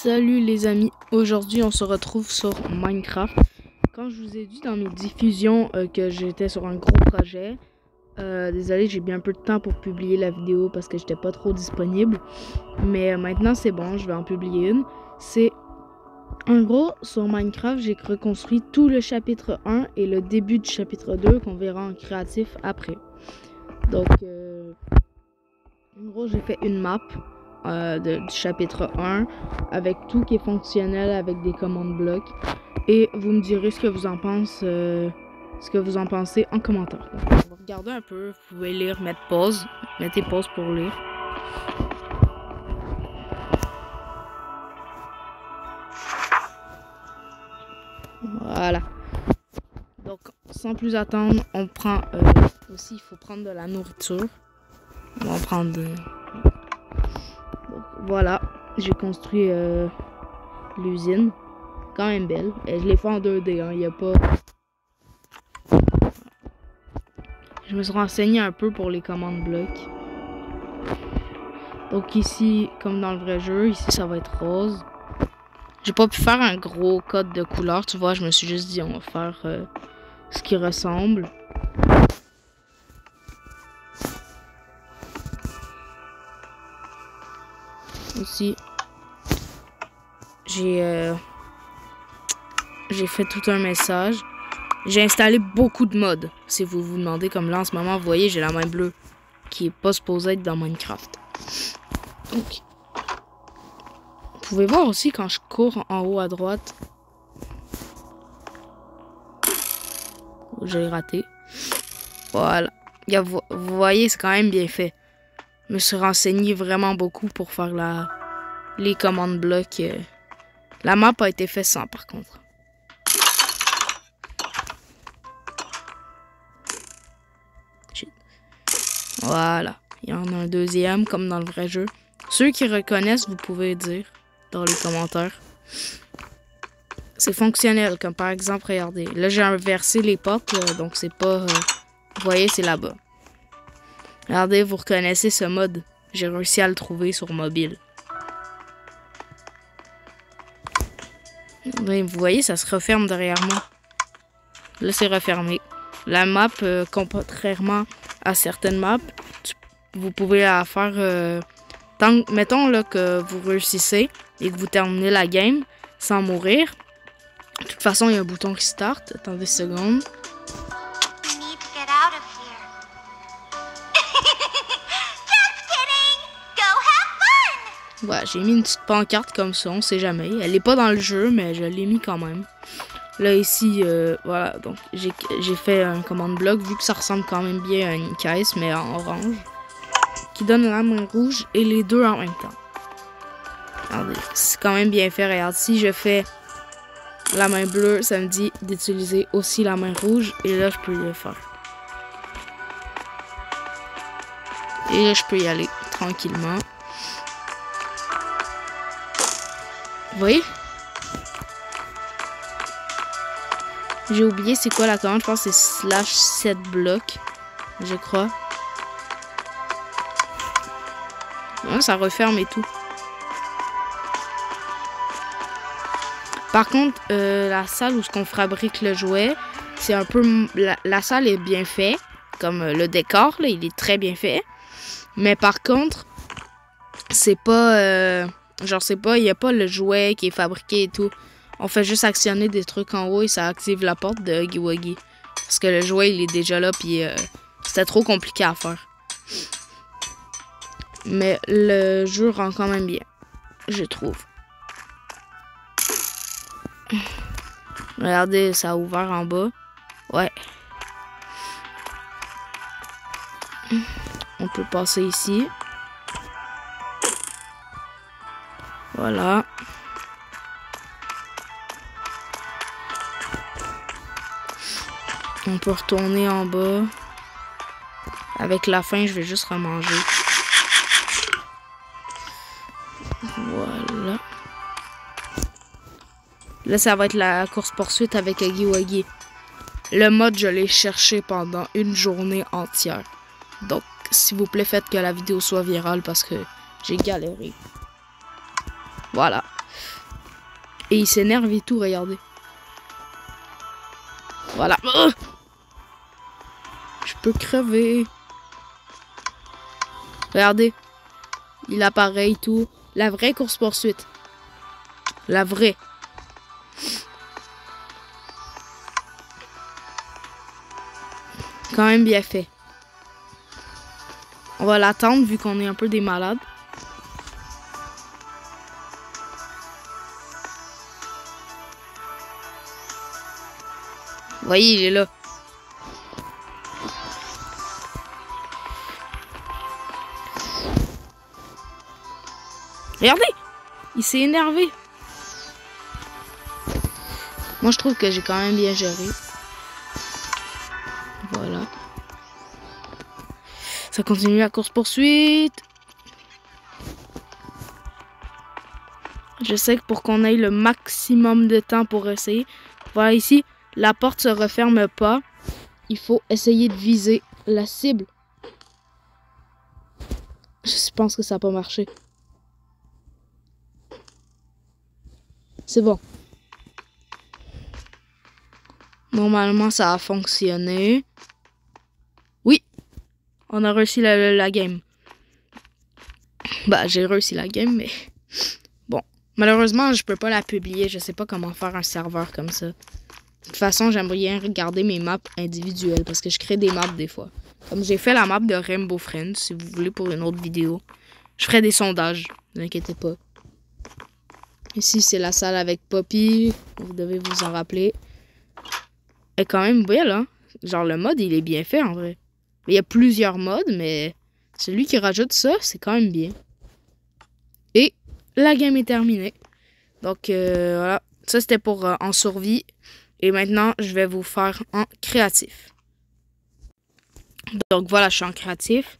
Salut les amis, aujourd'hui on se retrouve sur Minecraft. Quand je vous ai dit dans mes diffusions que j'étais sur un gros projet, désolé, j'ai bien un peu de temps pour publier la vidéo parce que j'étais pas trop disponible. Mais maintenant c'est bon, je vais en publier une. C'est en gros sur Minecraft, j'ai reconstruit tout le chapitre 1 et le début du chapitre 2 qu'on verra en créatif après. Donc en gros j'ai fait une map. Du chapitre 1 avec tout qui est fonctionnel avec des commandes blocs et vous me direz ce que vous en pensez en commentaire. Donc, on va regarder un peu, vous pouvez lire, mettre pause, mettez pause pour lire. Voilà. Donc sans plus attendre, on prend aussi il faut prendre de la nourriture. On va prendre voilà, j'ai construit l'usine, quand même belle. Et je l'ai fait en 2D, hein, y a pas... Je me suis renseigné un peu pour les commandes blocs. Donc ici, comme dans le vrai jeu, ici ça va être rose. J'ai pas pu faire un gros code de couleur, tu vois, je me suis juste dit on va faire ce qui ressemble. Ici, j'ai fait tout un message. J'ai installé beaucoup de mods. Si vous vous demandez, comme là en ce moment, vous voyez, j'ai la main bleue qui est pas supposée être dans Minecraft. Donc, vous pouvez voir aussi quand je cours en haut à droite. J'ai raté. Voilà. Vous voyez, c'est quand même bien fait. Je me suis renseigné vraiment beaucoup pour faire les commandes blocs. La map a été faite sans, par contre. Voilà. Il y en a un deuxième, comme dans le vrai jeu. Ceux qui reconnaissent, vous pouvez dire dans les commentaires. C'est fonctionnel, comme par exemple, regardez. Là, j'ai inversé les portes, donc c'est pas... vous voyez, c'est là-bas. Regardez, vous reconnaissez ce mode. J'ai réussi à le trouver sur mobile. Vous voyez, ça se referme derrière moi. Là, c'est refermé. La map, contrairement à certaines maps, vous pouvez la faire... mettons là, que vous réussissez et que vous terminez la game sans mourir. De toute façon, il y a un bouton restart. Attendez une seconde. Voilà, j'ai mis une petite pancarte comme ça, on sait jamais. Elle n'est pas dans le jeu, mais je l'ai mis quand même. Là, ici, voilà, donc j'ai fait un commande bloc, vu que ça ressemble quand même bien à une caisse, mais en orange. Qui donne la main rouge et les deux en même temps. Regardez, c'est quand même bien fait. Regarde, si je fais la main bleue, ça me dit d'utiliser aussi la main rouge. Et là, je peux le faire. Et là, je peux y aller tranquillement. Vous voyez? J'ai oublié c'est quoi la commande. Je pense que c'est /7 blocs. Je crois. Ouais, ça referme et tout. Par contre, la salle où on fabrique le jouet, c'est un peu... La salle est bien faite. Comme le décor, là, il est très bien fait. Mais par contre, c'est pas... genre, c'est pas... Il n'y a pas le jouet qui est fabriqué et tout. On fait juste actionner des trucs en haut et ça active la porte de Huggy Wuggy. Parce que le jouet, il est déjà là, puis c'était trop compliqué à faire. Mais le jeu rend quand même bien, je trouve. Regardez, ça a ouvert en bas. Ouais. On peut passer ici. Voilà. On peut retourner en bas. Avec la faim, je vais juste remanger. Voilà. Là, ça va être la course-poursuite avec Huggy Wuggy. Le mode, je l'ai cherché pendant une journée entière. Donc, s'il vous plaît, faites que la vidéo soit virale parce que j'ai galéré. Voilà. Et il s'énerve et tout, regardez. Voilà. Je peux crever. Regardez. Il apparaît et tout. La vraie course-poursuite. La vraie. Quand même bien fait. On va l'attendre vu qu'on est un peu des malades. Vous voyez, il est là. Regardez! Il s'est énervé. Moi, je trouve que j'ai quand même bien géré. Voilà. Ça continue la course-poursuite. Je sais que pour qu'on ait le maximum de temps pour essayer. Voilà ici, la porte se referme pas. Il faut essayer de viser la cible. Je pense que ça n'a pas marché. C'est bon. Normalement, ça a fonctionné. Oui, on a réussi la game. Bah, j'ai réussi la game, mais... Bon, malheureusement, je peux pas la publier. Je sais pas comment faire un serveur comme ça. De toute façon, j'aimerais bien regarder mes maps individuelles parce que je crée des maps des fois. Comme j'ai fait la map de Rainbow Friends, si vous voulez pour une autre vidéo. Je ferai des sondages, ne vous inquiétez pas. Ici, c'est la salle avec Poppy. Vous devez vous en rappeler. Elle est quand même belle, hein. Genre, le mode, il est bien fait, en vrai. Il y a plusieurs modes, mais celui qui rajoute ça, c'est quand même bien. Et la game est terminée. Donc, voilà. Ça, c'était pour en survie. Et maintenant, je vais vous faire en créatif. Donc, voilà, je suis en créatif.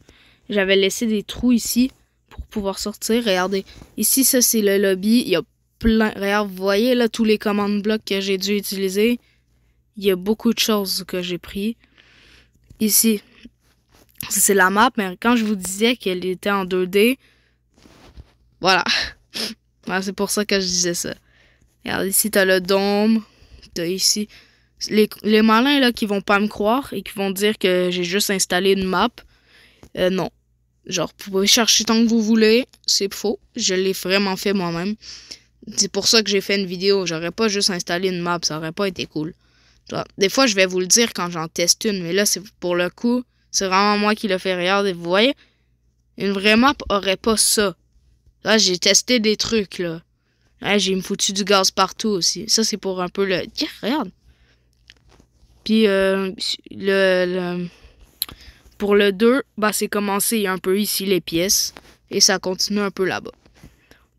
J'avais laissé des trous ici pour pouvoir sortir. Regardez. Ici, ça, c'est le lobby. Il y a plein... Regarde, vous voyez, là, tous les commandes blocs que j'ai dû utiliser. Il y a beaucoup de choses que j'ai pris. Ici, c'est la map, mais quand je vous disais qu'elle était en 2D, voilà. Voilà, c'est pour ça que je disais ça. Regarde, ici, t'as le dôme. T'as ici... Les malins, là, qui vont pas me croire et qui vont dire que j'ai juste installé une map, non. Genre, vous pouvez chercher tant que vous voulez, c'est faux. Je l'ai vraiment fait moi-même. C'est pour ça que j'ai fait une vidéo. J'aurais pas juste installé une map, ça aurait pas été cool. Des fois, je vais vous le dire quand j'en teste une, mais là, c'est pour le coup, c'est vraiment moi qui l'ai fait. Regardez, vous voyez, une vraie map aurait pas ça. Là, j'ai testé des trucs, là. Là, j'ai me foutu du gaz partout aussi. Ça, c'est pour un peu le... Tiens, regarde. Puis, pour le 2, bah, c'est commencé un peu ici, les pièces. Et ça continue un peu là-bas.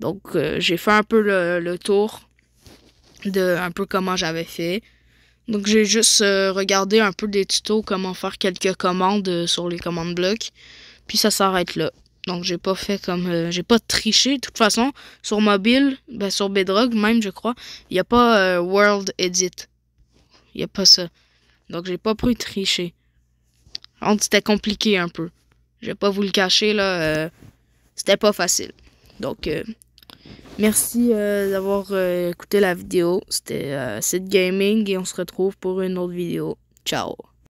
Donc, j'ai fait un peu le tour de un peu comment j'avais fait. Donc, j'ai juste regardé un peu des tutos, comment faire quelques commandes sur les commandes blocs. Puis, ça s'arrête là. Donc, j'ai pas fait comme... j'ai pas triché. De toute façon, sur mobile, ben, sur Bedrock même, je crois, il n'y a pas World Edit. Il n'y a pas ça. Donc, j'ai pas pu tricher. Donc, c'était compliqué un peu. Je vais pas vous le cacher, là. C'était pas facile. Donc, merci d'avoir écouté la vidéo. C'était Sid Gaming et on se retrouve pour une autre vidéo. Ciao!